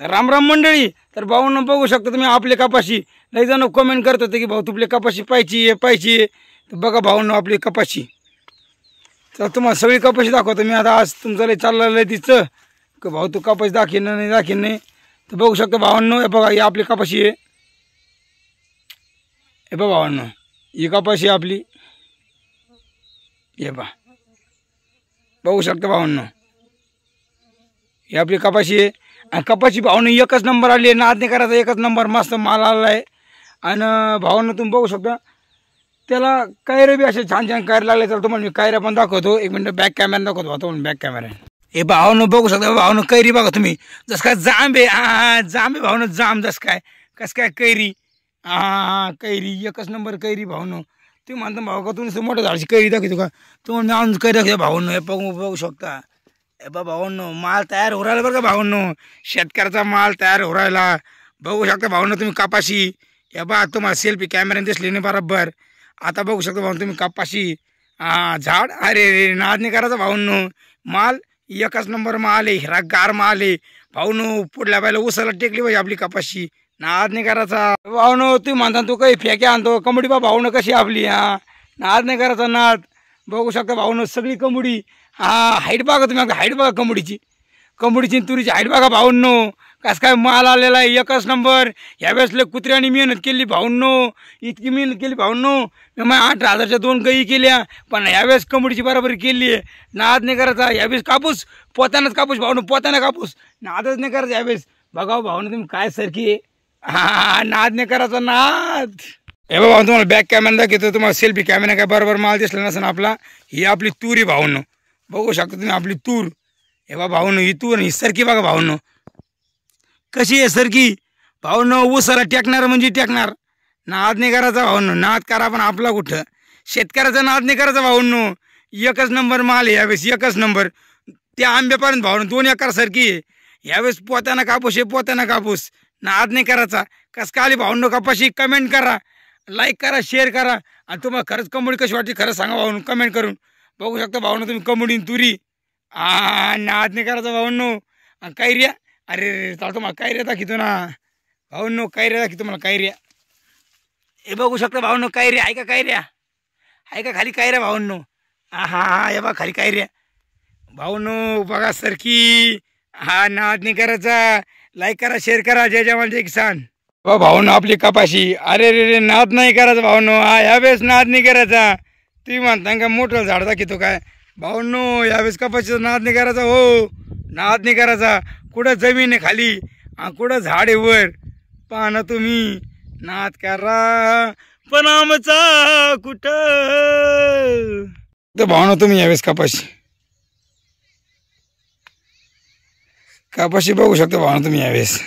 तर रामराम मंडळी. तर भाऊंनो बघू शकता तुम्ही आपले कपाशी. लई जण कमेंट करत होते की भाऊ तुपले कपाशी पाहिजे. तर बघा भाऊंनो आपली कपाशी. तर तुम्हाला सगळी कपाशी दाखवतो मी आता. आज तुमचं लई चाललेलं आहे तिचं की भाऊ तू कपाशी दाखीन नाही. तर बघू शकता भावांनो, हे बघा ही आपली कपाशी आहे. हे बघा भावांनो, ही कपाशी आपली. हे बघू शकता भावांनो, ही आपली कपाशी आहे. आणि कपाशी भावांनो एकच नंबर आली आहे. नाद नाही करायचा, एकच नंबर मस्त माल आला आहे. आणि भावांनो तुम्ही बघू शकता त्याला कायरे बी असे छान छान कायरे लागले. तर तुम्हाला मी कायऱ्या पण दाखवतो. एक मिनटं बॅक कॅमेरा दाखवतो तुम्हाला. बॅक कॅमेरा हे भावांनो बघू शकता. भावांनो कैरी बघा तुम्ही. जसं काय जांब आहे. जांब आहे भावांनो, जांब. जसं काय कैरी. कैरी एकच नंबर कैरी भावांनो. तुम्ही म्हणता भाऊ का तुम्ही मोठ्या झाडाची कैरी दाखवतो का? तुम्हाला मी आणून कैरी दाखवतो भावांनो. हे बघू शकता. हे भावांनो माल तयार हो राहिला बरं का भावांनो. शेतकऱ्याचा माल तयार हो राहिला. बघू शकता भावांनो तुम्ही कपाशी. हे बा तुम्हाला सेल्फी कॅमेऱ्याने दिसली नाही बरोबर. आता बघू शकता भाऊ तुम्ही कपाशी. झाड. अरे नाद नाही करायचा भाऊंनो. माल एकच नंबर माल आहे. हिरागार माल आहे भाऊंनो. पुढल्या बायला उसाला टेकली पाहिजे आपली कपाशी. नाद नाही करायचा भाऊंनो. तुम्ही म्हणता तू काही फेके आणतो कमुडी बा भाऊंनो कशी आपली. नाद नाही करायचा नाद. बघू शकता भाऊंनो सगळी कमुडी. हाईट बघा तुम्ही. हाईट बघा कमुडीची तुरीची हाईट बघा भाऊंनो. कसं काय माल आलेला आहे एकच नंबर. यावेळेस लय कुत्र्याने मेहनत केली भाऊंनो. इतकी मेहनत केली भाऊंनो. मी 8,000च्या 2 गाई केल्या. पण यावेळेस कमुडीची बरोबरी केली आहे. नाद नाही करायचा. यावेळेस कापूस पोत्यानंच कापूस भाऊंनो. पोत्यानं कापूस. नादच नाही करायचा यावेळेस. बघा भाऊंनो तुम्ही काय सारखी. नाद नाही करायचा नाद. हे बाबा तुम्हाला बॅक कॅमेरा दाखवतो. तुम्हाला सेल्फी कॅमेरा काय बरोबर माल दिसला नसेल आपला. ही आपली तूर आहे भाऊंनो. बघू शकता तुम्ही आपली तूर. हे बा भाऊंनो ही तूर ही सरकी बघा भाऊंनो कशी आहे सरकी. भाऊंनो ऊसाला टेकणार म्हणजे टेकणार. नाद नाही करायचा भाऊंनो. नाद करा पण आपला कुठं. शेतकऱ्याचा नाद नाही करायचा भाऊंनो. एकच नंबर माल आहे यावेळेस. एकच नंबर. त्या आंब्यापर्यंत भाऊंनो 2 एकर सरकी आहे यावेळेस. पोत्यानं कापूस आहे. पोत्यानं कापूस. नाद नाही करायचा. कसं काय आली भाऊंनो कपाशी. कमेंट करा, लाईक करा, शेअर करा. आणि तुम्हाला खरंच कमुडी कशी वाटते खरंच सांगा भाऊंनो कमेंट करून. बघू शकता भाऊंनो तुम्ही कमुडी तुरी. नाद नाही करायचा भाऊंनो. कैऱ्या. अरे चालतो तुम्हाला कैऱ्या दाखवतो ना भाऊंनो. कैऱ्या दाखवतो तुम्हाला कैऱ्या. हे बघू शकता भाऊंनो कैऱ्या. आहे का कैऱ्या. आहे का खाली कैऱ्या भाऊंनो. हे बघा खाली कैऱ्या भाऊंनो. बघा सरकी. नाद नाही करायचा. लाईक करा, शेअर करा. जय जवान जय किसान. भाऊंनो आपली कपाशी. अरे रे नाद नाही करायचा भाऊंनो. यावेळेस नाद नाही करायचा. तुम्ही म्हणता का मोठं झाड दाखवतो काय भाऊंनो. यावेळेस कपाशीचा नाद नाही करायचा हो. नाद नाही करायचा. कुठं जमीन आहे खाली कुठं झाड आहे वर. पाहना तुम्ही. नाद करा पण आमचा कुठं. तर भावना तुम्ही यावेळेस कपाशी बघू शकता भावना तुम्ही यावेळेस.